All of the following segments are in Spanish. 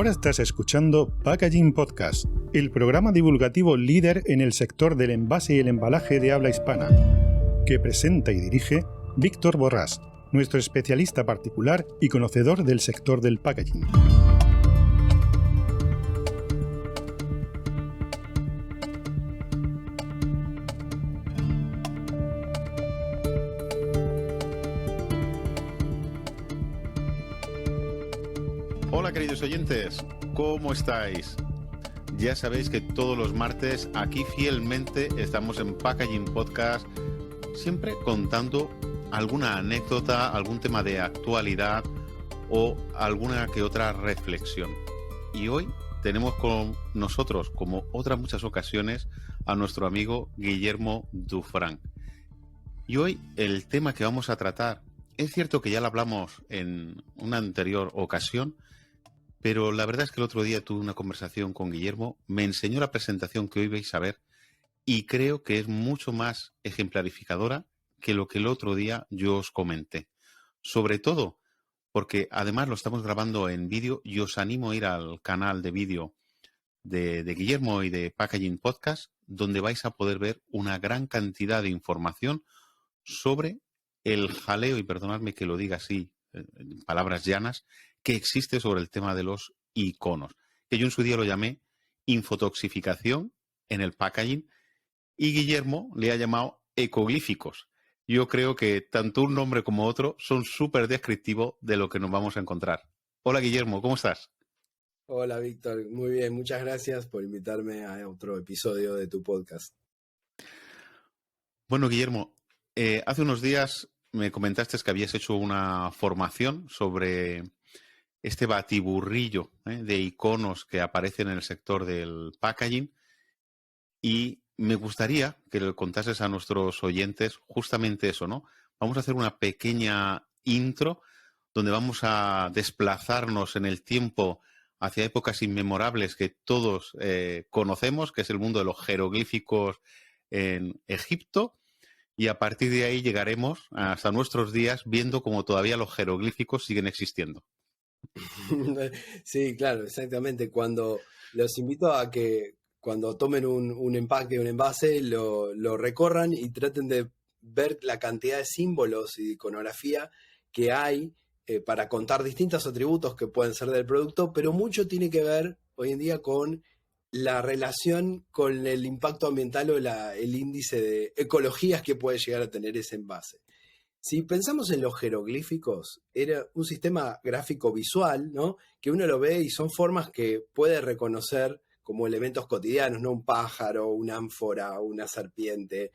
Ahora estás escuchando Packaging Podcast, el programa divulgativo líder en el sector del envase y el embalaje de habla hispana, que presenta y dirige Víctor Borrás, nuestro especialista particular y conocedor del sector del packaging. Hola queridos oyentes, ¿cómo estáis? Ya sabéis que todos los martes aquí fielmente estamos en Packaging Podcast, siempre contando alguna anécdota, algún tema de actualidad o alguna que otra reflexión. Y hoy tenemos con nosotros, como otras muchas ocasiones, a nuestro amigo Guillermo Dufran. Y hoy el tema que vamos a tratar, es cierto que ya lo hablamos en una anterior ocasión, pero la verdad es que el otro día tuve una conversación con Guillermo, me enseñó la presentación que hoy vais a ver y creo que es mucho más ejemplarificadora que lo que el otro día yo os comenté. Sobre todo porque además lo estamos grabando en vídeo y os animo a ir al canal de vídeo de Guillermo y de Packaging Podcast, donde vais a poder ver una gran cantidad de información sobre el jaleo, y perdonadme que lo diga así, en palabras llanas, que existe sobre el tema de los iconos, que yo en su día lo llamé infotoxificación en el packaging y Guillermo le ha llamado ecoglíficos. Yo creo que tanto un nombre como otro son súper descriptivos de lo que nos vamos a encontrar. Hola Guillermo, ¿cómo estás? Hola Víctor, muy bien, muchas gracias por invitarme a otro episodio de tu podcast. Bueno Guillermo, hace unos días me comentaste que habías hecho una formación sobre este batiburrillo de iconos que aparecen en el sector del packaging y me gustaría que le contases a nuestros oyentes justamente eso, ¿no? Vamos a hacer una pequeña intro donde vamos a desplazarnos en el tiempo hacia épocas inmemorables que todos conocemos, que es el mundo de los jeroglíficos en Egipto, y a partir de ahí llegaremos hasta nuestros días viendo cómo todavía los jeroglíficos siguen existiendo. Sí, claro, exactamente. Cuando los invito a que cuando tomen un empaque, un envase, lo recorran y traten de ver la cantidad de símbolos y de iconografía que hay para contar distintos atributos que pueden ser del producto, pero mucho tiene que ver hoy en día con la relación con el impacto ambiental o el índice de ecologías que puede llegar a tener ese envase. Si pensamos en los jeroglíficos, era un sistema gráfico visual, ¿no? Que uno lo ve y son formas que puede reconocer como elementos cotidianos, ¿no? Un pájaro, una ánfora, una serpiente,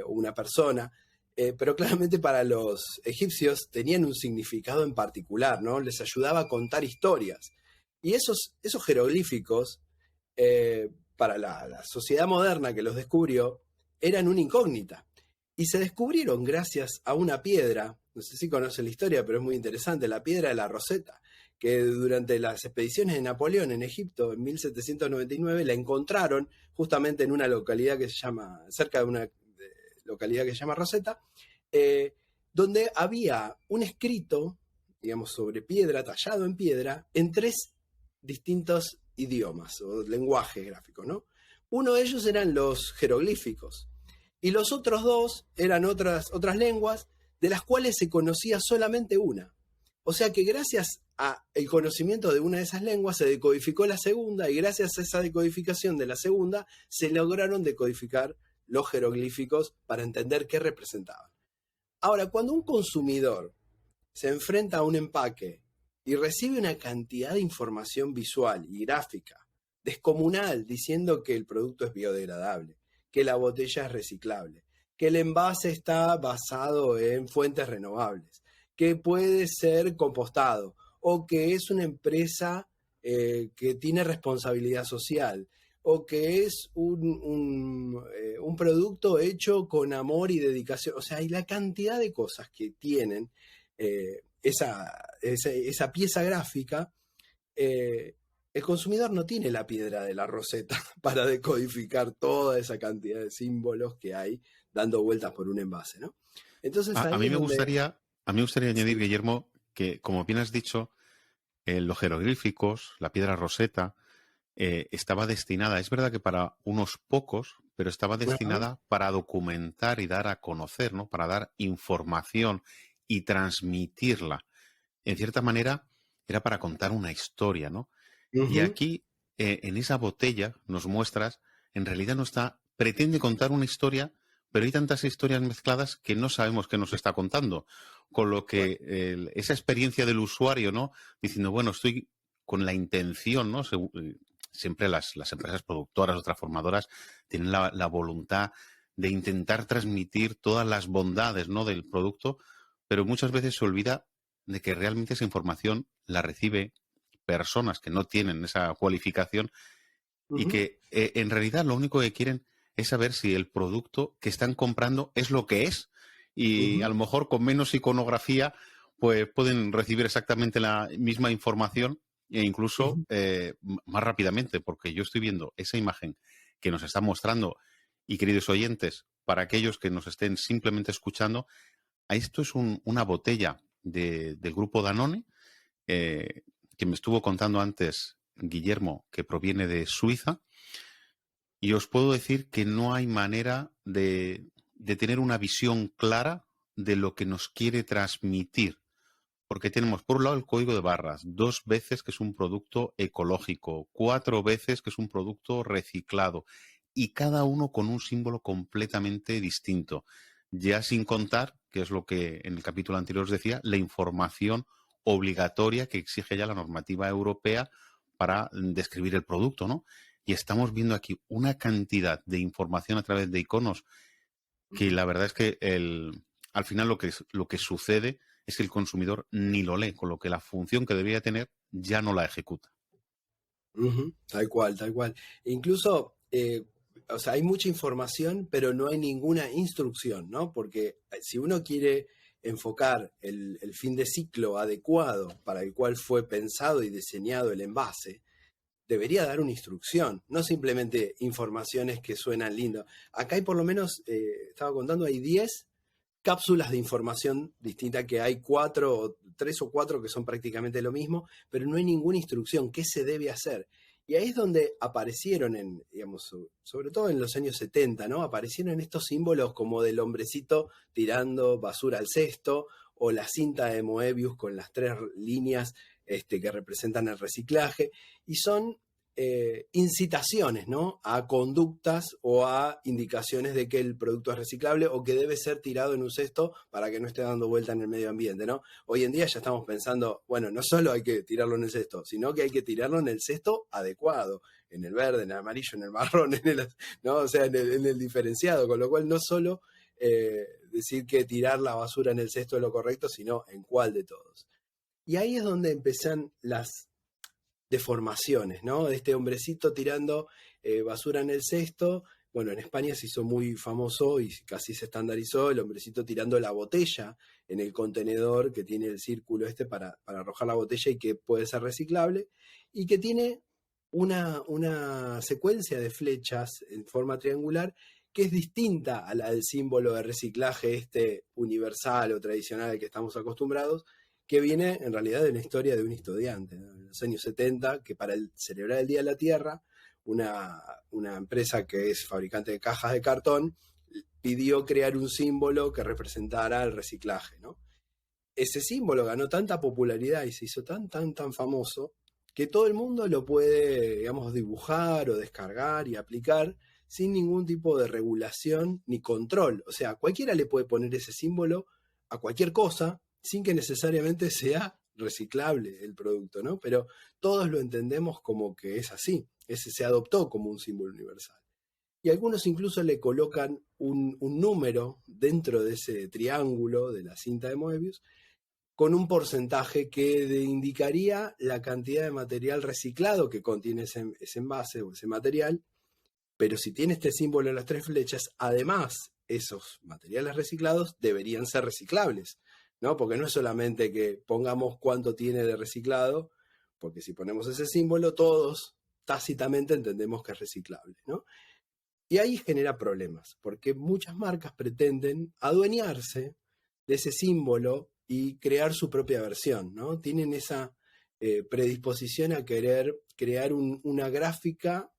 una persona. Pero claramente para los egipcios tenían un significado en particular, ¿no? Les ayudaba a contar historias. Y esos jeroglíficos, para la sociedad moderna que los descubrió, eran una incógnita. Y se descubrieron gracias a una piedra, no sé si conocen la historia, pero es muy interesante, la piedra de la Roseta, que durante las expediciones de Napoleón en Egipto en 1799 la encontraron justamente en una localidad que se llama, cerca de una localidad que se llama Roseta, donde había un escrito, digamos, sobre piedra, tallado en piedra, en 3 distintos idiomas o lenguajes gráficos, ¿no? Uno de ellos eran los jeroglíficos, y los otros 2 eran otras lenguas de las cuales se conocía solamente una. O sea que gracias al conocimiento de una de esas lenguas se decodificó la segunda y gracias a esa decodificación de la segunda se lograron decodificar los jeroglíficos para entender qué representaban. Ahora, cuando un consumidor se enfrenta a un empaque y recibe una cantidad de información visual y gráfica descomunal diciendo que el producto es biodegradable, que la botella es reciclable, que el envase está basado en fuentes renovables, que puede ser compostado o que es una empresa que tiene responsabilidad social o que es un producto hecho con amor y dedicación. O sea, hay la cantidad de cosas que tienen esa pieza gráfica. El consumidor no tiene la piedra de la Roseta para decodificar toda esa cantidad de símbolos que hay dando vueltas por un envase, ¿no? Entonces A mí me gustaría añadir, sí. Guillermo, que como bien has dicho, los jeroglíficos, la piedra roseta, estaba destinada, es verdad que para unos pocos, pero estaba Ajá. destinada para documentar y dar a conocer, ¿no? Para dar información y transmitirla. En cierta manera, era para contar una historia, ¿no? Y Ujú. aquí, en esa botella, nos muestras, en realidad no está, pretende contar una historia, pero hay tantas historias mezcladas que no sabemos qué nos está contando. Con lo Bueno. que esa experiencia del usuario, ¿no? Diciendo, bueno, estoy con la intención, ¿no? Siempre las empresas productoras o transformadoras tienen la voluntad de intentar transmitir todas las bondades, ¿no? Del producto, pero muchas veces se olvida de que realmente esa información la recibe personas que no tienen esa cualificación y Ujú. que en realidad lo único que quieren es saber si el producto que están comprando es lo que es. Y a Ujú. lo mejor con menos iconografía pues pueden recibir exactamente la misma información e incluso Ujú. más rápidamente, porque yo estoy viendo esa imagen que nos está mostrando y queridos oyentes, para aquellos que nos estén simplemente escuchando, esto es una botella del grupo Danone, eh, que me estuvo contando antes Guillermo, que proviene de Suiza, y os puedo decir que no hay manera de tener una visión clara de lo que nos quiere transmitir. Porque tenemos, por un lado, el código de barras, 2 veces que es un producto ecológico, 4 veces que es un producto reciclado, y cada uno con un símbolo completamente distinto. Ya sin contar, que es lo que en el capítulo anterior os decía, la información obligatoria que exige ya la normativa europea para describir el producto, ¿no? Y estamos viendo aquí una cantidad de información a través de iconos que Ujú. la verdad es que al final lo que sucede es que el consumidor ni lo lee, con lo que la función que debería tener ya no la ejecuta. Ujú. Tal cual, tal cual. E incluso, o sea, hay mucha información, pero no hay ninguna instrucción, ¿no? Porque si uno quiere enfocar el fin de ciclo adecuado para el cual fue pensado y diseñado el envase, debería dar una instrucción, no simplemente informaciones que suenan lindo. Acá hay por lo menos, estaba contando, hay 10 cápsulas de información distinta, que hay 3 o 4 que son prácticamente lo mismo, pero no hay ninguna instrucción, qué se debe hacer. Y ahí es donde aparecieron, digamos, sobre todo en los años 70, ¿no? Aparecieron estos símbolos como del hombrecito tirando basura al cesto, o la cinta de Moebius con las 3 líneas que representan el reciclaje, y son incitaciones, ¿no? A conductas o a indicaciones de que el producto es reciclable o que debe ser tirado en un cesto para que no esté dando vuelta en el medio ambiente, ¿no? Hoy en día ya estamos pensando, bueno, no solo hay que tirarlo en el cesto, sino que hay que tirarlo en el cesto adecuado, en el verde, en el amarillo, en el marrón, ¿no? O sea, en el diferenciado, con lo cual no solo decir que tirar la basura en el cesto es lo correcto, sino en cuál de todos. Y ahí es donde empiezan las deformaciones, ¿no? De este hombrecito tirando basura en el cesto. Bueno, en España se hizo muy famoso y casi se estandarizó el hombrecito tirando la botella en el contenedor que tiene el círculo para arrojar la botella y que puede ser reciclable y que tiene una secuencia de flechas en forma triangular que es distinta a la del símbolo de reciclaje universal o tradicional al que estamos acostumbrados, que viene en realidad de una historia de un estudiante, ¿no? En los años 70, que para celebrar el Día de la Tierra, una empresa que es fabricante de cajas de cartón pidió crear un símbolo que representara el reciclaje, ¿no? Ese símbolo ganó tanta popularidad y se hizo tan famoso que todo el mundo lo puede, digamos, dibujar o descargar y aplicar sin ningún tipo de regulación ni control. O sea, cualquiera le puede poner ese símbolo a cualquier cosa sin que necesariamente sea reciclable el producto, ¿no? Pero todos lo entendemos como que es así. Ese se adoptó como un símbolo universal. Y algunos incluso le colocan un número dentro de ese triángulo de la cinta de Moebius con un porcentaje que indicaría la cantidad de material reciclado que contiene ese envase o ese material, pero si tiene este símbolo de las 3 flechas, además esos materiales reciclados deberían ser reciclables, ¿no? Porque no es solamente que pongamos cuánto tiene de reciclado, porque si ponemos ese símbolo, todos tácitamente entendemos que es reciclable, ¿no? Y ahí genera problemas, porque muchas marcas pretenden adueñarse de ese símbolo y crear su propia versión, ¿no? Tienen predisposición a querer crear una gráfica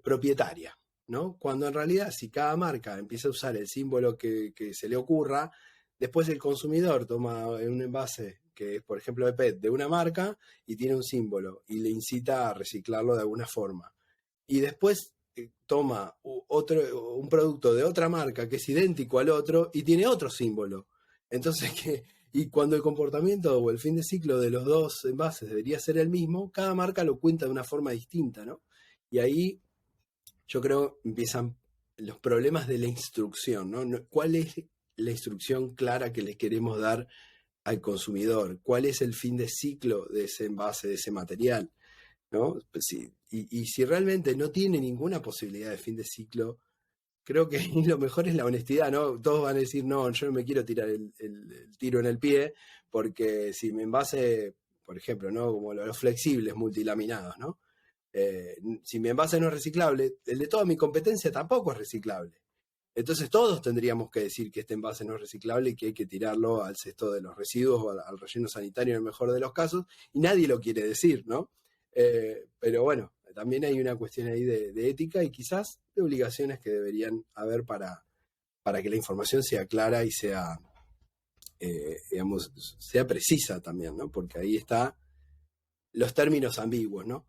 propietaria, ¿no? Cuando en realidad, si cada marca empieza a usar el símbolo que se le ocurra, después el consumidor toma un envase que es, por ejemplo, de PET de una marca y tiene un símbolo y le incita a reciclarlo de alguna forma. Y después toma un producto de otra marca que es idéntico al otro y tiene otro símbolo. Entonces, y cuando el comportamiento o el fin de ciclo de los dos envases debería ser el mismo, cada marca lo cuenta de una forma distinta, ¿no? Y ahí yo creo empiezan los problemas de la instrucción, ¿no? ¿Cuál es la instrucción clara que le queremos dar al consumidor? ¿Cuál es el fin de ciclo de ese envase, de ese material? ¿No? Y si realmente no tiene ninguna posibilidad de fin de ciclo, creo que lo mejor es la honestidad, ¿no? Todos van a decir, no, yo no me quiero tirar el tiro en el pie, porque si mi envase, por ejemplo, ¿no? Como los flexibles multilaminados, ¿no? Si mi envase no es reciclable, el de toda mi competencia tampoco es reciclable. Entonces todos tendríamos que decir que este envase no es reciclable y que hay que tirarlo al cesto de los residuos o al relleno sanitario en el mejor de los casos, y nadie lo quiere decir, ¿no? Pero bueno, también hay una cuestión ahí de ética y quizás de obligaciones que deberían haber para que la información sea clara y sea, digamos, sea precisa también, ¿no? Porque ahí están los términos ambiguos, ¿no?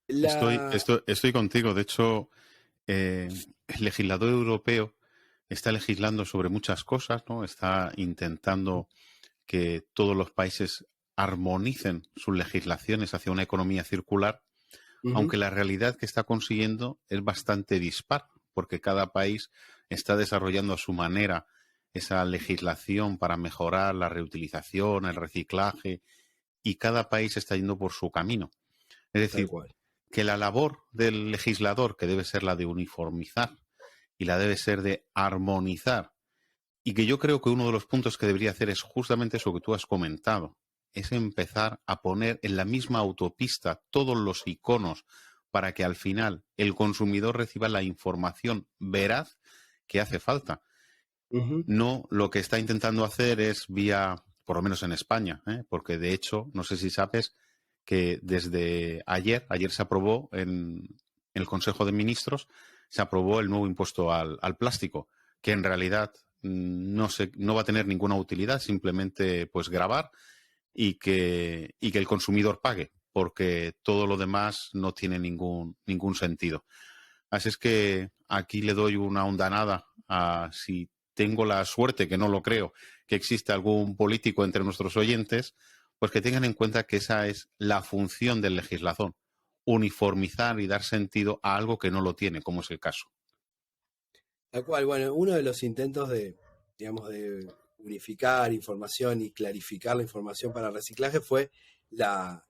Estoy contigo. De hecho, el legislador europeo está legislando sobre muchas cosas, ¿no? Está intentando que todos los países armonicen sus legislaciones hacia una economía circular, aunque la realidad que está consiguiendo es bastante dispar, porque cada país está desarrollando a su manera esa legislación para mejorar la reutilización, el reciclaje, y cada país está yendo por su camino. Es decir, que la labor del legislador, que debe ser la de uniformizar y la debe ser de armonizar, y que yo creo que uno de los puntos que debería hacer es justamente eso que tú has comentado, es empezar a poner en la misma autopista todos los iconos para que al final el consumidor reciba la información veraz que hace falta. No, lo que está intentando hacer es vía, por lo menos en España, porque de hecho, no sé si sabes que desde ayer se aprobó en el Consejo de Ministros, se aprobó el nuevo impuesto al plástico, que en realidad no va a tener ninguna utilidad, simplemente pues grabar y que el consumidor pague, porque todo lo demás no tiene ningún sentido. Así es que aquí le doy una hondanada a, si tengo la suerte, que no lo creo, que existe algún político entre nuestros oyentes, pues que tengan en cuenta que esa es la función del legislador, uniformizar y dar sentido a algo que no lo tiene, como es el caso. Tal cual, bueno, uno de los intentos de unificar información y clarificar la información para reciclaje fue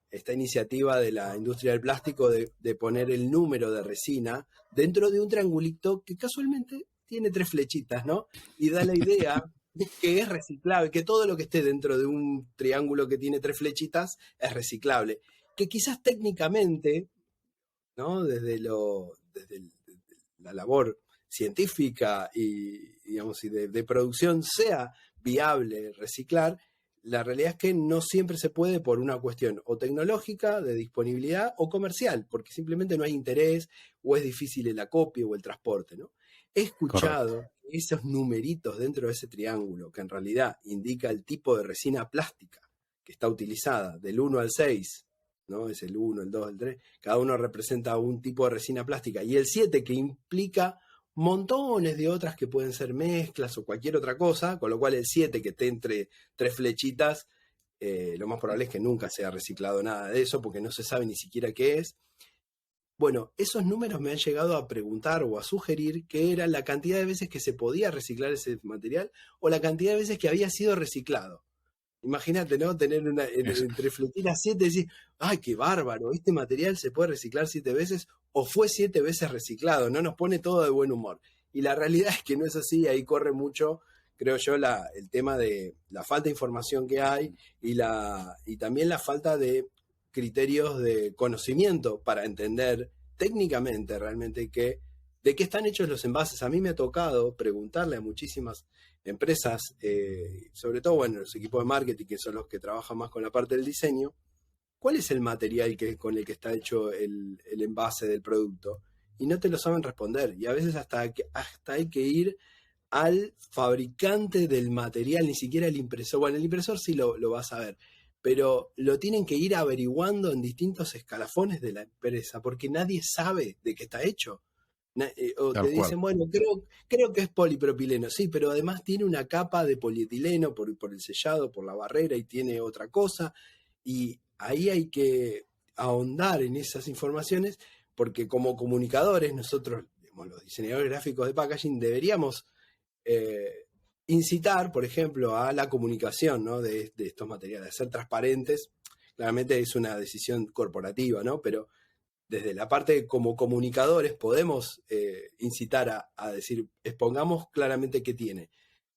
esta iniciativa de la industria del plástico de poner el número de resina dentro de un triangulito que casualmente tiene 3 flechitas, ¿no? Y da la idea de que es reciclable, que todo lo que esté dentro de un triángulo que tiene 3 flechitas es reciclable. Que quizás técnicamente, ¿no? Desde la labor científica y, digamos, y de producción sea viable reciclar, la realidad es que no siempre se puede por una cuestión o tecnológica, de disponibilidad, o comercial, porque simplemente no hay interés o es difícil el acopio o el transporte, ¿no? He escuchado esos numeritos dentro de ese triángulo, que en realidad indica el tipo de resina plástica que está utilizada, del 1 al 6, ¿no? Es el 1, el 2, el 3, cada uno representa un tipo de resina plástica, y el 7 que implica montones de otras que pueden ser mezclas o cualquier otra cosa, con lo cual el 7 que esté entre 3 flechitas, lo más probable es que nunca sea reciclado nada de eso, porque no se sabe ni siquiera qué es. Bueno, esos números me han llegado a preguntar o a sugerir que era la cantidad de veces que se podía reciclar ese material o la cantidad de veces que había sido reciclado. Imagínate, ¿no? Tener entre fletitas 7 y decir, ¡ay, qué bárbaro! Este material se puede reciclar 7 veces o fue 7 veces reciclado, ¿no? Nos pone todo de buen humor. Y la realidad es que no es así, ahí corre mucho, creo yo, el tema de la falta de información que hay y también la falta de criterios de conocimiento para entender técnicamente realmente de qué están hechos los envases. A mí me ha tocado preguntarle a muchísimas empresas, sobre todo, bueno, los equipos de marketing, que son los que trabajan más con la parte del diseño, ¿cuál es el material con el que está hecho el envase del producto? Y no te lo saben responder. Y a veces hasta hay que ir al fabricante del material, ni siquiera el impresor. Bueno, el impresor sí lo vas a ver, pero lo tienen que ir averiguando en distintos escalafones de la empresa, porque nadie sabe de qué está hecho. O Tal te cual. dicen, bueno, creo que es polipropileno, sí, pero además tiene una capa de polietileno por el sellado, por la barrera, y tiene otra cosa, y ahí hay que ahondar en esas informaciones, porque como comunicadores, nosotros, digamos, los diseñadores gráficos de packaging, deberíamos eh, incitar, por ejemplo, a la comunicación, ¿no? de estos materiales, a ser transparentes. Claramente es una decisión corporativa, ¿no? Pero desde la parte como comunicadores podemos incitar a decir, expongamos claramente qué tiene.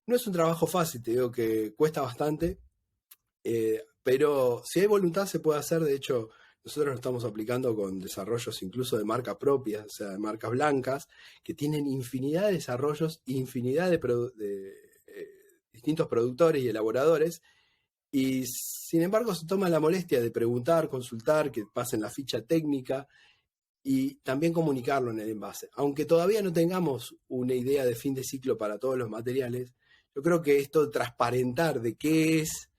No es un trabajo fácil, te digo que cuesta bastante, pero si hay voluntad se puede hacer. De hecho, nosotros lo estamos aplicando con desarrollos incluso de marcas propias, o sea, de marcas blancas, que tienen infinidad de desarrollos, infinidad de distintos productores y elaboradores, y sin embargo se toma la molestia de preguntar, consultar, que pasen la ficha técnica y también comunicarlo en el envase. Aunque todavía no tengamos una idea de fin de ciclo para todos los materiales, yo creo que esto de transparentar de qué es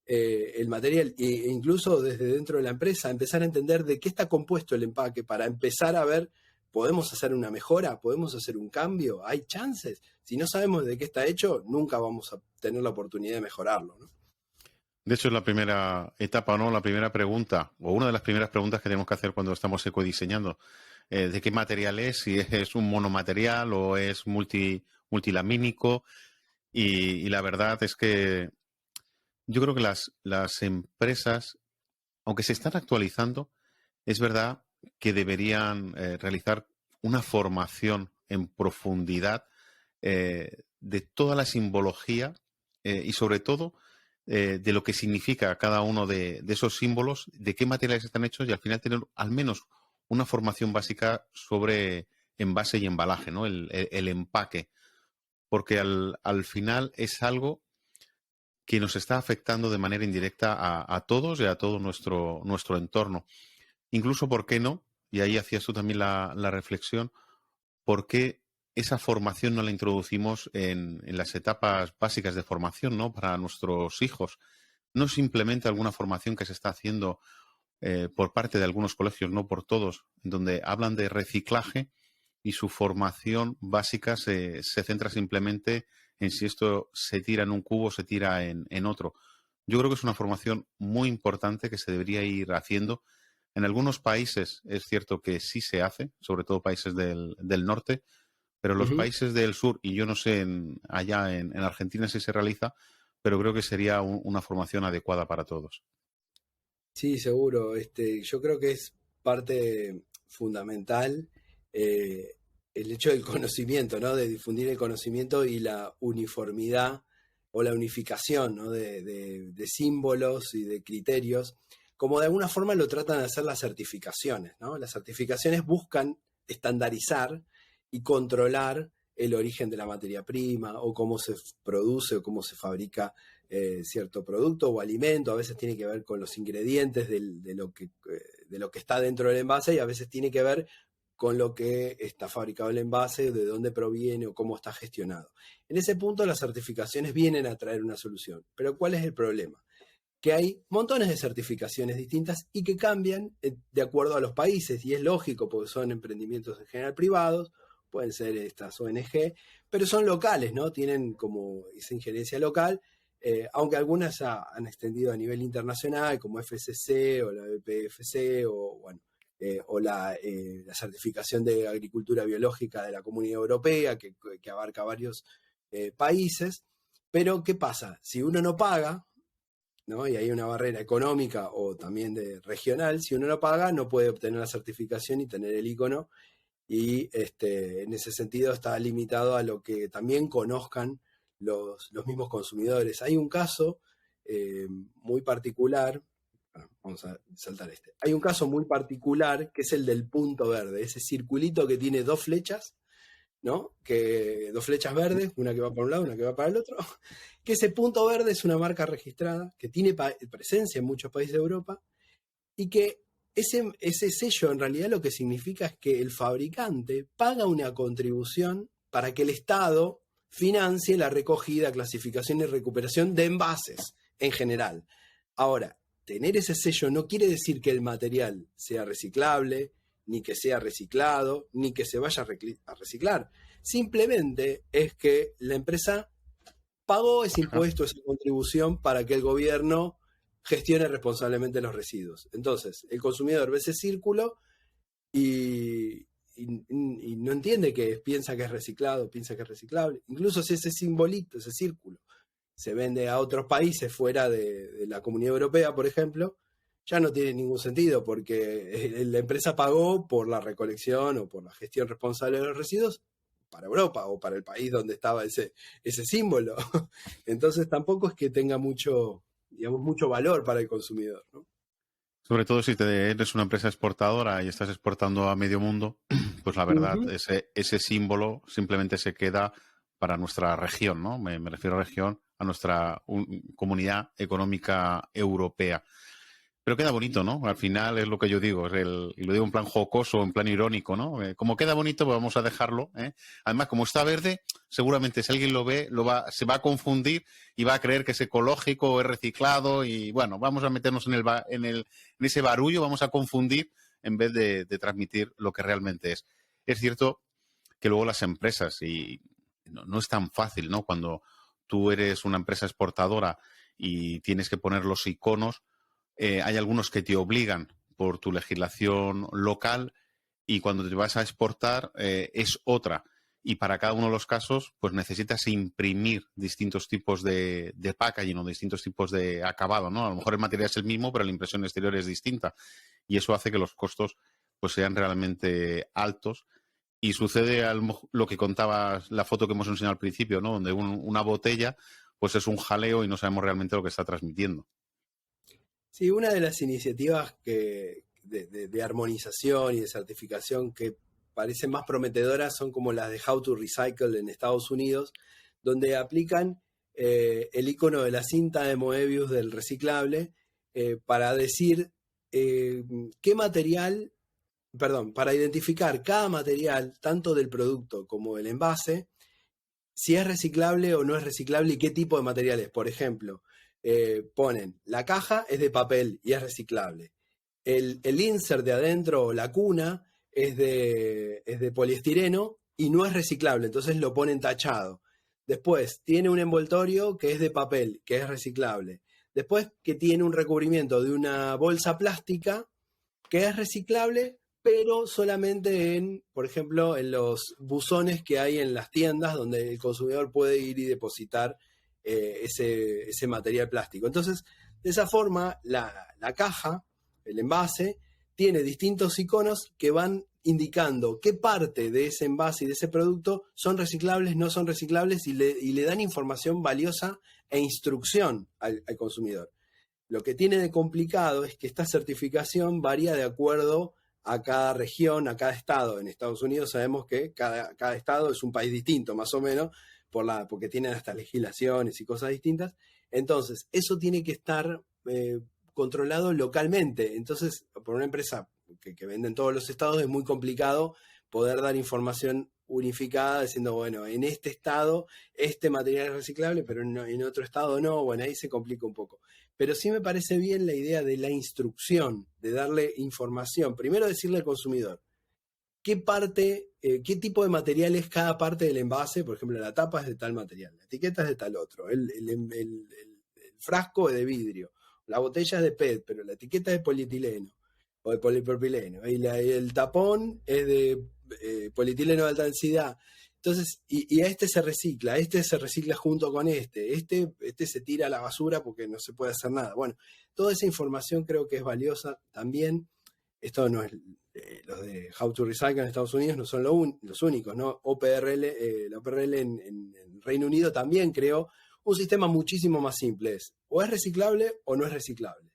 el material, e incluso desde dentro de la empresa, empezar a entender de qué está compuesto el empaque para empezar a ver, ¿podemos hacer una mejora? ¿Podemos hacer un cambio? ¿Hay chances? Si no sabemos de qué está hecho, nunca vamos a tener la oportunidad de mejorarlo, ¿no? De hecho, es la primera etapa, ¿no? La primera pregunta, o una de las primeras preguntas que tenemos que hacer cuando estamos ecodiseñando. ¿De qué material es? Si es un monomaterial o es multilamínico. Y la verdad es que yo creo que las empresas, aunque se están actualizando, es verdad que deberían realizar una formación en profundidad de toda la simbología y sobre todo de lo que significa cada uno de esos símbolos, de qué materiales están hechos y al final tener al menos una formación básica sobre envase y embalaje, ¿no? El empaque, porque al final es algo que nos está afectando de manera indirecta a todos y a todo nuestro entorno. Incluso, ¿por qué no? Y ahí hacías tú también la reflexión, ¿por qué esa formación no la introducimos en las etapas básicas de formación, ¿no? Para nuestros hijos? No simplemente alguna formación que se está haciendo por parte de algunos colegios, no por todos, en donde hablan de reciclaje y su formación básica se centra simplemente en si esto se tira en un cubo o se tira en otro. Yo creo que es una formación muy importante que se debería ir haciendo. En algunos países es cierto que sí se hace, sobre todo países del norte, pero los Ujú. países del sur, y yo no sé allá en Argentina si se realiza, pero creo que sería una formación adecuada para todos. Sí, seguro. Yo creo que es parte fundamental eh, el hecho del conocimiento, ¿no? De difundir el conocimiento y la uniformidad o la unificación, ¿no? De símbolos y de criterios, como de alguna forma lo tratan de hacer las certificaciones, ¿no? Las certificaciones buscan estandarizar y controlar el origen de la materia prima o cómo se produce o cómo se fabrica cierto producto o alimento. A veces tiene que ver con los ingredientes de lo que está dentro del envase, y a veces tiene que ver con lo que está fabricado el envase, de dónde proviene o cómo está gestionado. En ese punto las certificaciones vienen a traer una solución. Pero ¿cuál es el problema? Que hay montones de certificaciones distintas y que cambian de acuerdo a los países, y es lógico porque son emprendimientos en general privados, pueden ser estas ONG, pero son locales, ¿no? Tienen como esa injerencia local, aunque algunas han extendido a nivel internacional, como FSC o la BPFC o, bueno, o la certificación de agricultura biológica de la Comunidad Europea, que abarca varios países. Pero, ¿qué pasa? Si uno no paga, ¿no? Y hay una barrera económica o también de regional, si uno no paga, no puede obtener la certificación y tener el icono, y en ese sentido está limitado a lo que también conozcan los mismos consumidores. Hay un caso muy particular, vamos a saltar este, hay un caso muy particular que es el del punto verde, ese circulito que tiene dos flechas, ¿no? Dos flechas verdes, una que va para un lado, una que va para el otro, que ese punto verde es una marca registrada que tiene presencia en muchos países de Europa, y que ese sello en realidad lo que significa es que el fabricante paga una contribución para que el Estado financie la recogida, clasificación y recuperación de envases en general. Ahora, tener ese sello no quiere decir que el material sea reciclable, ni que sea reciclado, ni que se vaya a reciclar. Simplemente es que la empresa pagó ese impuesto, esa contribución para que el gobierno gestione responsablemente los residuos. Entonces, el consumidor ve ese círculo y no entiende piensa que es reciclado, piensa que es reciclable. Incluso si ese simbolito, ese círculo, se vende a otros países fuera de la Comunidad Europea, por ejemplo, ya no tiene ningún sentido porque la empresa pagó por la recolección o por la gestión responsable de los residuos para Europa o para el país donde estaba ese símbolo. Entonces tampoco es que tenga mucho valor para el consumidor, ¿no? Sobre todo si eres una empresa exportadora y estás exportando a medio mundo, pues la verdad, ese símbolo simplemente se queda para nuestra región, ¿no? Me refiero a región, a nuestra comunidad económica europea. Pero queda bonito, ¿no? Al final es lo que yo digo, y lo digo en plan jocoso, en plan irónico, ¿no? Como queda bonito, pues vamos a dejarlo, ¿eh? Además, como está verde, seguramente si alguien lo ve, se va a confundir y va a creer que es ecológico o es reciclado y, bueno, vamos a meternos en ese barullo, vamos a confundir en vez de transmitir lo que realmente es. Es cierto que luego las empresas, y no es tan fácil, ¿no? Cuando tú eres una empresa exportadora y tienes que poner los iconos, hay algunos que te obligan por tu legislación local y cuando te vas a exportar es otra. Y para cada uno de los casos, pues necesitas imprimir distintos tipos de packaging o distintos tipos de acabado, ¿no? A lo mejor el material es el mismo, pero la impresión exterior es distinta. Y eso hace que los costos pues sean realmente altos. Y sucede lo que contabas, la foto que hemos enseñado al principio, ¿no? Donde una botella pues es un jaleo y no sabemos realmente lo que está transmitiendo. Sí, una de las iniciativas de armonización y de certificación que parecen más prometedoras son como las de How to Recycle en Estados Unidos, donde aplican el icono de la cinta de Moebius del reciclable para decir para identificar cada material, tanto del producto como del envase, si es reciclable o no es reciclable y qué tipo de material es. Por ejemplo, ponen, la caja es de papel y es reciclable. El insert de adentro o la cuna es de poliestireno y no es reciclable, entonces lo ponen tachado. Después tiene un envoltorio que es de papel, que es reciclable. Después que tiene un recubrimiento de una bolsa plástica que es reciclable, pero solamente por ejemplo, en los buzones que hay en las tiendas donde el consumidor puede ir y depositar ese material plástico. Entonces, de esa forma, la caja, el envase, tiene distintos iconos que van indicando qué parte de ese envase y de ese producto son reciclables, no son reciclables y le dan información valiosa e instrucción al consumidor. Lo que tiene de complicado es que esta certificación varía de acuerdo a cada región, a cada estado. En Estados Unidos sabemos que cada estado es un país distinto, más o menos, porque tienen hasta legislaciones y cosas distintas. Entonces, eso tiene que estar controlado localmente. Entonces, por una empresa que vende en todos los estados es muy complicado poder dar información unificada diciendo, bueno, en este estado este material es reciclable, pero en otro estado no. Bueno, ahí se complica un poco. Pero sí me parece bien la idea de la instrucción, de darle información. Primero decirle al consumidor qué tipo de material es cada parte del envase. Por ejemplo, la tapa es de tal material, la etiqueta es de tal otro, el frasco es de vidrio, la botella es de PET, pero la etiqueta es de polietileno o de polipropileno, y el tapón es de polietileno de alta densidad. Entonces, y a este se recicla junto con este se tira a la basura porque no se puede hacer nada. Bueno, toda esa información creo que es valiosa también. Esto no es, los de How to Recycle en Estados Unidos no son los únicos, ¿no? La OPRL en Reino Unido también creó un sistema muchísimo más simple. O es reciclable o no es reciclable.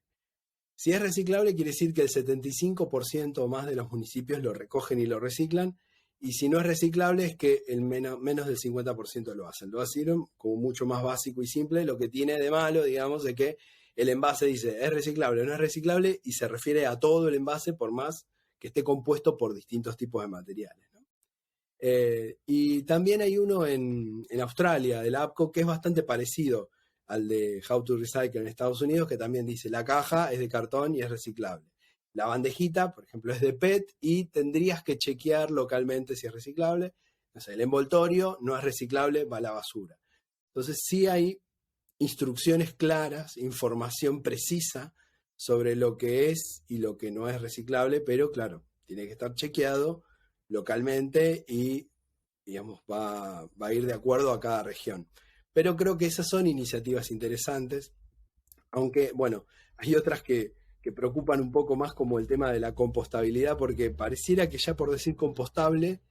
Si es reciclable, quiere decir que el 75% o más de los municipios lo recogen y lo reciclan. Y si no es reciclable, es que menos del 50% lo hacen. Lo hicieron como mucho más básico y simple. Lo que tiene de malo, digamos, es que el envase dice, ¿es reciclable o no es reciclable? Y se refiere a todo el envase, por más que esté compuesto por distintos tipos de materiales, ¿no? Y también hay uno en Australia, del APCO, que es bastante parecido al de How to Recycle en Estados Unidos, que también dice, la caja es de cartón y es reciclable. La bandejita, por ejemplo, es de PET y tendrías que chequear localmente si es reciclable. No sé, el envoltorio no es reciclable, va a la basura. Entonces sí hay instrucciones claras, información precisa sobre lo que es y lo que no es reciclable, pero claro, tiene que estar chequeado localmente y, digamos, va a ir de acuerdo a cada región. Pero creo que esas son iniciativas interesantes, aunque, bueno, hay otras que preocupan un poco más, como el tema de la compostabilidad, porque pareciera que ya por decir compostable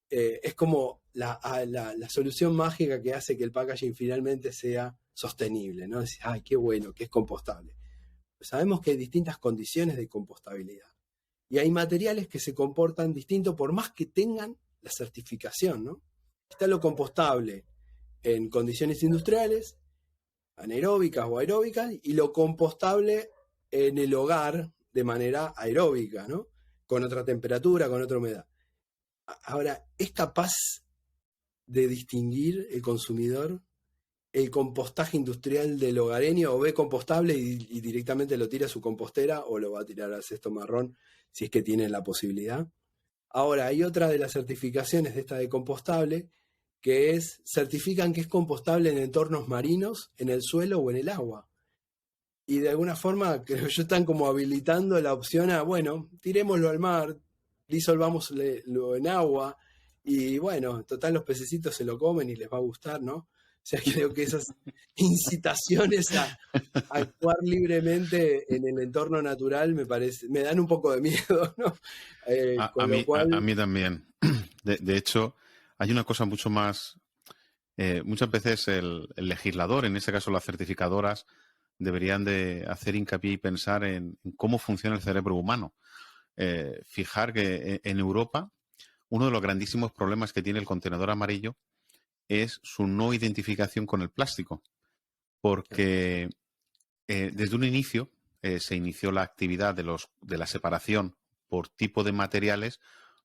es como la solución mágica que hace que el packaging finalmente sea sostenible, ¿no? Decir, ay, qué bueno, que es compostable. Pues sabemos que hay distintas condiciones de compostabilidad y hay materiales que se comportan distinto por más que tengan la certificación, ¿no? Está lo compostable en condiciones industriales, anaeróbicas o aeróbicas, y lo compostable en el hogar de manera aeróbica, ¿no? Con otra temperatura, con otra humedad. Ahora, ¿es capaz de distinguir el consumidor el compostaje industrial del hogareño, o ve compostable y directamente lo tira a su compostera, o lo va a tirar al cesto marrón si es que tiene la posibilidad? Ahora, hay otra de las certificaciones de esta de compostable, que es, certifican que es compostable en entornos marinos, en el suelo o en el agua. Y de alguna forma, creo yo, están como habilitando la opción a, bueno, tirémoslo al mar, disolvámoslo en agua, y bueno, en total los pececitos se lo comen y les va a gustar, ¿no? O sea, creo que esas incitaciones a actuar libremente en el entorno natural me dan un poco de miedo, ¿no? Con lo cual... A mí también. De hecho, hay una cosa mucho más... muchas veces el legislador, en este caso las certificadoras, deberían de hacer hincapié y pensar en cómo funciona el cerebro humano. Fijar que en Europa uno de los grandísimos problemas que tiene el contenedor amarillo es su no identificación con el plástico, porque desde un inicio se inició la actividad de la separación por tipo de materiales.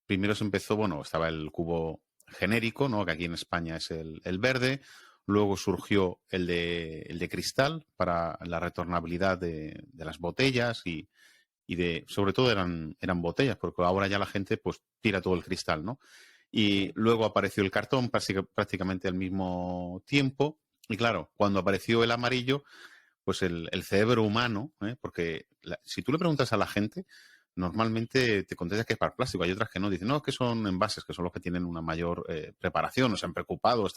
Primero se empezó, bueno, estaba el cubo genérico, ¿no?, que aquí en España es el verde. Luego surgió el de cristal para la retornabilidad de las botellas y sobre todo eran botellas, porque ahora ya la gente pues tira todo el cristal, ¿no? Y luego apareció el cartón prácticamente al mismo tiempo. Y claro, cuando apareció el amarillo, pues el cerebro humano, porque si tú le preguntas a la gente, normalmente te contesta que es para plástico. Hay otras que no, dicen, no, es que son envases, que son los que tienen una mayor preparación, o se han preocupado,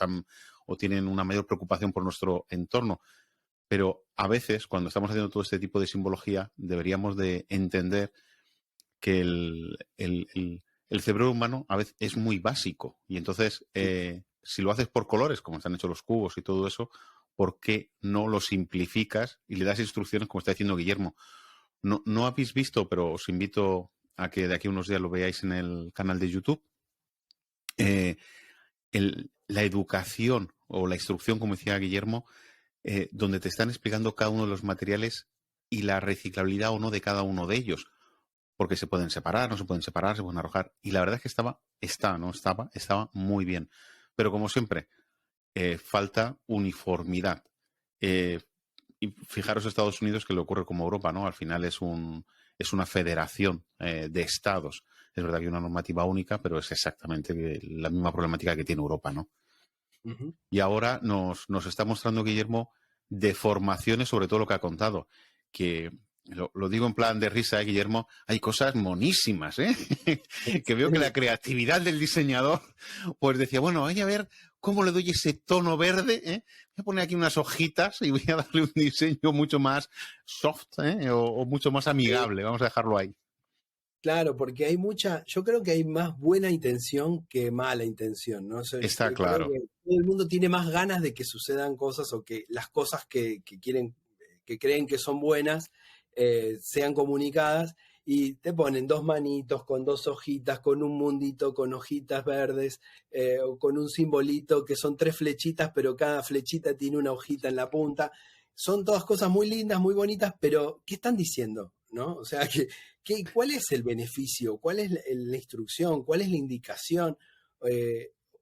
o tienen una mayor preocupación por nuestro entorno. Pero a veces, cuando estamos haciendo todo este tipo de simbología, deberíamos de entender que el cerebro humano a veces es muy básico. Y entonces, si lo haces por colores, como están hechos los cubos y todo eso, ¿por qué no lo simplificas y le das instrucciones como está diciendo Guillermo? No habéis visto, pero os invito a que de aquí a unos días lo veáis en el canal de YouTube. La educación o la instrucción, como decía Guillermo, donde te están explicando cada uno de los materiales y la reciclabilidad o no de cada uno de ellos. Porque se pueden separar, no se pueden separar, se pueden arrojar. Y la verdad es que estaba muy bien. Pero como siempre, falta uniformidad. Y fijaros Estados Unidos, que le ocurre como Europa, ¿no? Al final es una federación de estados. Es verdad que hay una normativa única, pero es exactamente la misma problemática que tiene Europa, ¿no? Uh-huh. Y ahora nos está mostrando, Guillermo, deformaciones sobre todo lo que ha contado. Que lo digo en plan de risa, Guillermo, hay cosas monísimas, que veo que la creatividad del diseñador, pues decía, bueno, voy a ver cómo le doy ese tono verde, voy a poner aquí unas hojitas y voy a darle un diseño mucho más soft, o mucho más amigable, vamos a dejarlo ahí. Claro, porque yo creo que hay más buena intención que mala intención, ¿no? O sea, está claro. Todo el mundo tiene más ganas de que sucedan cosas, o que las cosas que quieren, que creen que son buenas, sean comunicadas, y te ponen dos manitos con dos hojitas, con un mundito con hojitas verdes, o con un simbolito que son 3 flechitas, pero cada flechita tiene una hojita en la punta. son todas cosas muy lindas, muy bonitas, pero ¿qué están diciendo? ¿No? O sea, ¿cuál es el beneficio? ¿Cuál es la instrucción? ¿Cuál es la indicación?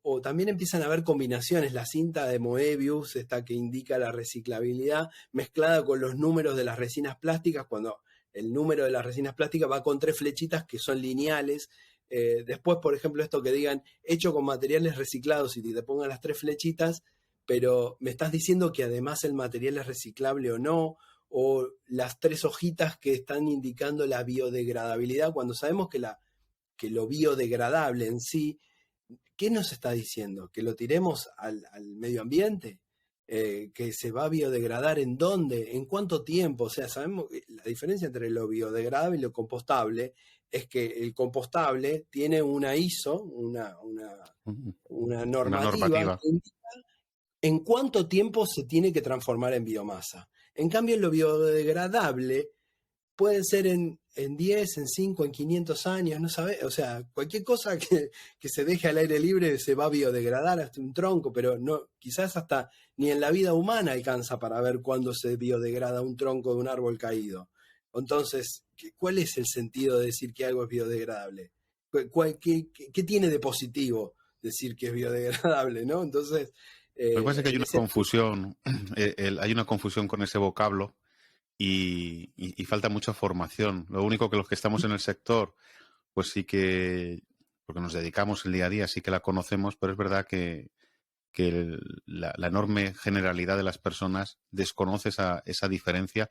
O también empiezan a haber combinaciones, la cinta de Moebius, esta que indica la reciclabilidad, mezclada con los números de las resinas plásticas, cuando el número de las resinas plásticas va con 3 flechitas que son lineales. Después, por ejemplo, esto que digan, hecho con materiales reciclados y te pongan las 3 flechitas, pero me estás diciendo que además el material es reciclable o no, o las 3 hojitas que están indicando la biodegradabilidad, cuando sabemos que lo biodegradable en sí, ¿qué nos está diciendo? ¿Que lo tiremos al medio ambiente? ¿Que se va a biodegradar en dónde? ¿En cuánto tiempo? O sea, sabemos que la diferencia entre lo biodegradable y lo compostable es que el compostable tiene una ISO, una normativa que indica en cuánto tiempo se tiene que transformar en biomasa. En cambio, lo biodegradable puede ser en 10, en 5, en 500 años, no sabes, o sea, cualquier cosa que se deje al aire libre se va a biodegradar, hasta un tronco, pero no, quizás hasta ni en la vida humana alcanza para ver cuándo se biodegrada un tronco de un árbol caído. Entonces, ¿cuál es el sentido de decir que algo es biodegradable? ¿Qué tiene de positivo decir que es biodegradable, no? Entonces, lo que pasa es que hay una confusión, hay una confusión con ese vocablo y falta mucha formación. Lo único que los que estamos en el sector, pues sí que, porque nos dedicamos el día a día, sí que la conocemos, pero es verdad que la enorme generalidad de las personas desconoce esa diferencia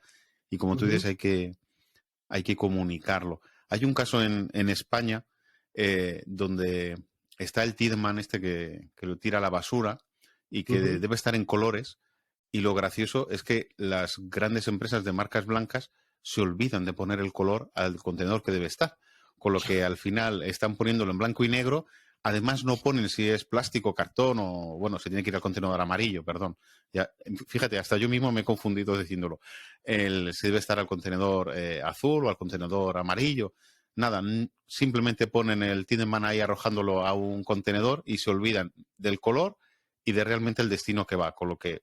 y, como tú dices, hay que comunicarlo. Hay un caso en España donde está el Tiedemann que lo tira a la basura y que debe estar en colores, y lo gracioso es que las grandes empresas de marcas blancas se olvidan de poner el color al contenedor que debe estar, con lo que al final están poniéndolo en blanco y negro. Además no ponen si es plástico, cartón o, bueno, se tiene que ir al contenedor amarillo, perdón. Ya, fíjate, hasta yo mismo me he confundido diciéndolo. Si debe estar al contenedor azul o al contenedor amarillo. Nada, simplemente ponen el Tiedemann ahí arrojándolo a un contenedor y se olvidan del color y de realmente el destino que va, con lo que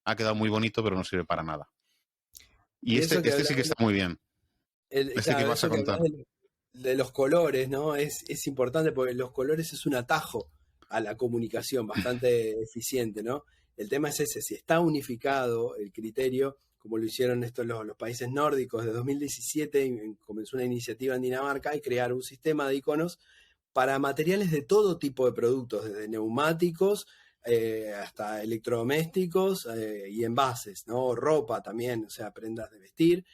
ha quedado muy bonito, pero no sirve para nada. Y este sí que está muy bien. Claro, que vas a contar. De los colores, ¿no? Es importante porque los colores es un atajo a la comunicación bastante eficiente, ¿no? El tema es ese, si está unificado el criterio, como lo hicieron los países nórdicos de 2017, comenzó una iniciativa en Dinamarca y crear un sistema de iconos para materiales de todo tipo de productos, desde neumáticos hasta electrodomésticos y envases, ¿no? Ropa también, o sea, prendas de vestir.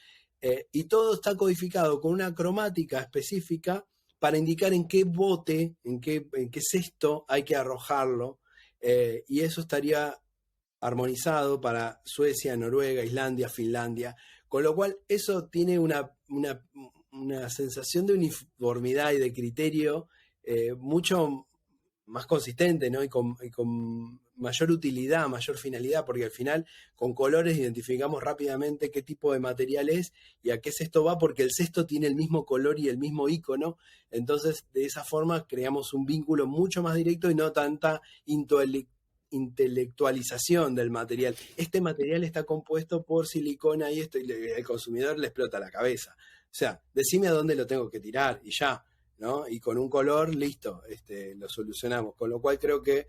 Y todo está codificado con una cromática específica para indicar en qué bote, en qué cesto hay que arrojarlo. Y eso estaría armonizado para Suecia, Noruega, Islandia, Finlandia. Con lo cual, eso tiene una sensación de uniformidad y de criterio mucho más consistente, ¿no? Y con mayor utilidad, mayor finalidad, porque al final con colores identificamos rápidamente qué tipo de material es y a qué cesto va, porque el cesto tiene el mismo color y el mismo icono. Entonces, de esa forma creamos un vínculo mucho más directo y no tanta intelectualización del material. Este material está compuesto por silicona y esto, y el consumidor le explota la cabeza. O sea, decime a dónde lo tengo que tirar y ya, ¿no? Y con un color, listo, lo solucionamos. Con lo cual creo que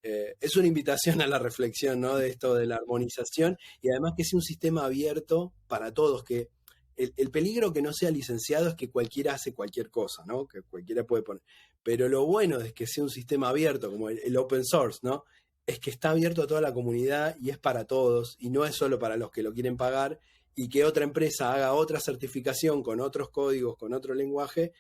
es una invitación a la reflexión, ¿no? De esto de la armonización y además que sea un sistema abierto para todos, que el peligro que no sea licenciado es que cualquiera hace cualquier cosa, ¿no? Que cualquiera puede poner. Pero lo bueno es que sea un sistema abierto, como el open source, ¿no? Es que está abierto a toda la comunidad y es para todos y no es solo para los que lo quieren pagar, y que otra empresa haga otra certificación con otros códigos, con otro lenguaje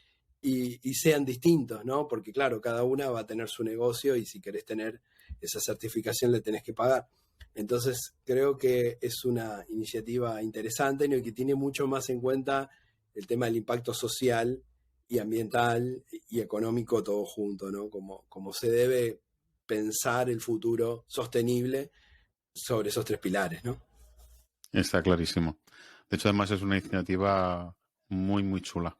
y sean distintos, ¿no? Porque claro, cada una va a tener su negocio y si querés tener esa certificación le tenés que pagar. Entonces creo que es una iniciativa interesante, ¿no? Y que tiene mucho más en cuenta el tema del impacto social y ambiental y económico todo junto, ¿no? Como se debe pensar el futuro sostenible sobre esos 3 pilares, ¿no? Está clarísimo. De hecho, además es una iniciativa muy, muy chula.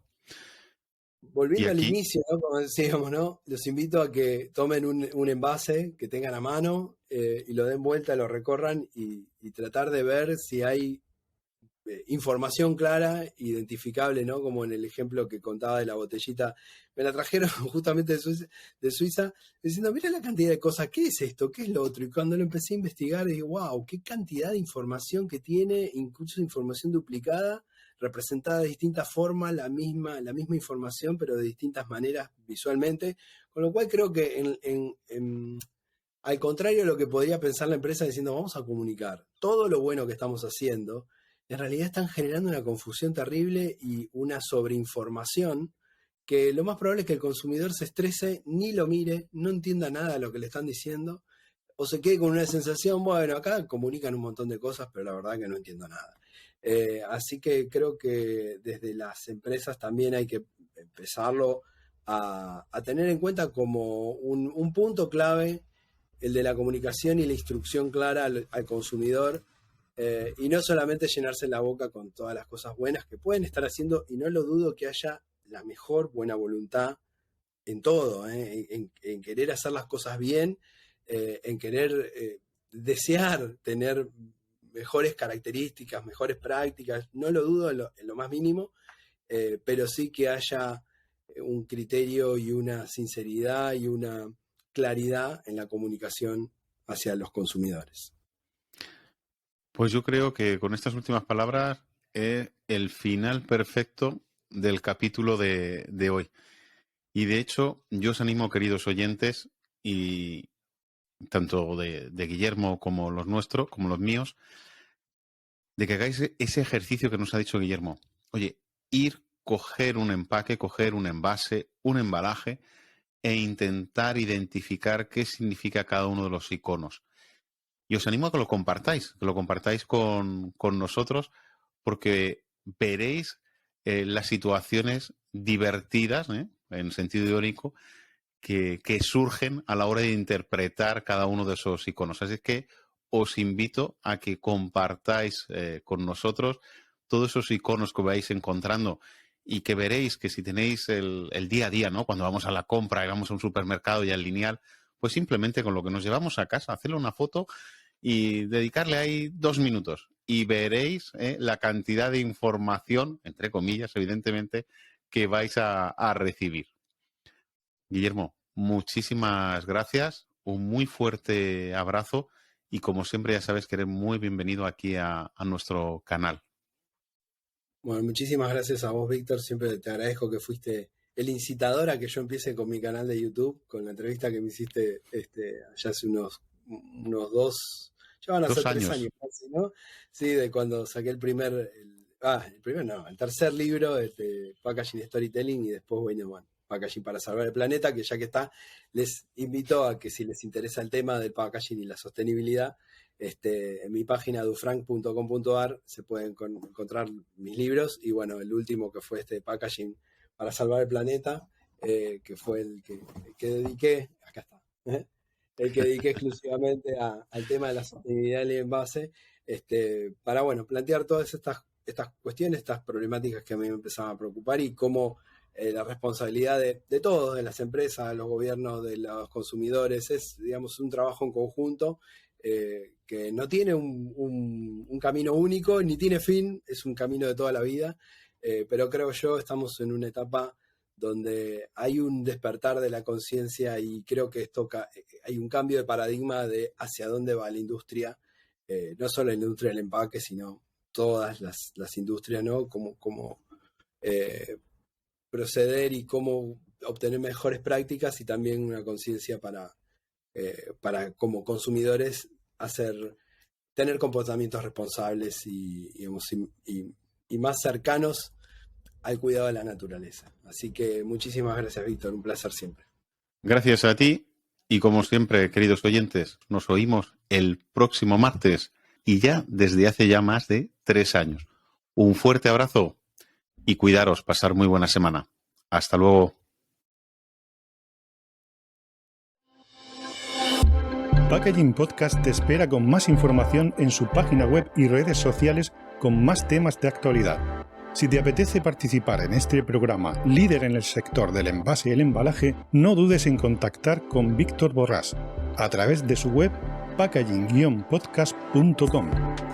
Volviendo al aquí, inicio, ¿no? Como decíamos, ¿no? Los invito a que tomen un envase que tengan a mano y lo den vuelta, lo recorran y tratar de ver si hay información clara, identificable, ¿no? Como en el ejemplo que contaba de la botellita. Me la trajeron justamente de Suiza diciendo, mira la cantidad de cosas, ¿qué es esto? ¿Qué es lo otro? Y cuando lo empecé a investigar, dije, wow, qué cantidad de información que tiene, incluso información duplicada, representada de distintas formas, la misma información, pero de distintas maneras visualmente. Con lo cual creo que al contrario de lo que podría pensar la empresa diciendo, vamos a comunicar todo lo bueno que estamos haciendo, en realidad están generando una confusión terrible y una sobreinformación que lo más probable es que el consumidor se estrese, ni lo mire, no entienda nada de lo que le están diciendo, o se quede con una sensación, bueno, acá comunican un montón de cosas, pero la verdad que no entiendo nada. Así que creo que desde las empresas también hay que empezarlo a tener en cuenta como un punto clave, el de la comunicación y la instrucción clara al consumidor, y no solamente llenarse la boca con todas las cosas buenas que pueden estar haciendo, y no lo dudo que haya la mejor buena voluntad en todo, en querer hacer las cosas bien, en querer desear tener mejores características, mejores prácticas, no lo dudo en lo más mínimo, pero sí que haya un criterio y una sinceridad y una claridad en la comunicación hacia los consumidores. pues yo creo que con estas últimas palabras es el final perfecto del capítulo de hoy. Y de hecho, yo os animo, queridos oyentes, y tanto de Guillermo como los nuestros, como los míos, de que hagáis ese ejercicio que nos ha dicho Guillermo. Oye, coger un empaque, coger un envase, un embalaje e intentar identificar qué significa cada uno de los iconos. Y os animo a que lo compartáis con nosotros, porque veréis las situaciones divertidas, en sentido irónico, que surgen a la hora de interpretar cada uno de esos iconos. Así que os invito a que compartáis con nosotros todos esos iconos que vais encontrando y que veréis que si tenéis el día a día, ¿no? Cuando vamos a la compra y vamos a un supermercado y al lineal, pues simplemente con lo que nos llevamos a casa, hacerle una foto y dedicarle ahí 2 minutos y veréis la cantidad de información, entre comillas, evidentemente, que vais a recibir. Guillermo, muchísimas gracias, un muy fuerte abrazo y como siempre ya sabes que eres muy bienvenido aquí a nuestro canal. Bueno, muchísimas gracias a vos, Víctor. Siempre te agradezco que fuiste el incitador a que yo empiece con mi canal de YouTube, con la entrevista que me hiciste ya hace unos 2, ya van a ser 3 años casi, ¿no? Sí, de cuando saqué el tercer libro, Packaging Storytelling, y después, bueno, Packaging para salvar el planeta, que ya que está, les invito a que si les interesa el tema del packaging y la sostenibilidad, en mi página dufranc.com.ar se pueden encontrar mis libros, y bueno, el último que fue Packaging para salvar el planeta, que fue el que dediqué, acá está, el que dediqué exclusivamente al tema de la sostenibilidad del envase, para, bueno, plantear todas estas cuestiones, estas problemáticas que a mí me empezaban a preocupar, y cómo la responsabilidad de todos, de las empresas, de los gobiernos, de los consumidores, es, digamos, un trabajo en conjunto, que no tiene un camino único, ni tiene fin, es un camino de toda la vida, pero creo yo estamos en una etapa donde hay un despertar de la conciencia, y creo que hay un cambio de paradigma de hacia dónde va la industria, no solo la industria del empaque, sino todas las industrias, ¿no? Cómo proceder y cómo obtener mejores prácticas, y también una conciencia para como consumidores tener comportamientos responsables y más cercanos al cuidado de la naturaleza. Así que muchísimas gracias, Víctor, un placer siempre. Gracias a ti y como siempre, queridos oyentes, nos oímos el próximo martes y ya desde hace ya más de 3 años. Un fuerte abrazo y cuidaros, pasar muy buena semana. Hasta luego. Packaging Podcast te espera con más información en su página web y redes sociales con más temas de actualidad. Si te apetece participar en este programa líder en el sector del envase y el embalaje, no dudes en contactar con Víctor Borràs a través de su web packaging-podcast.com.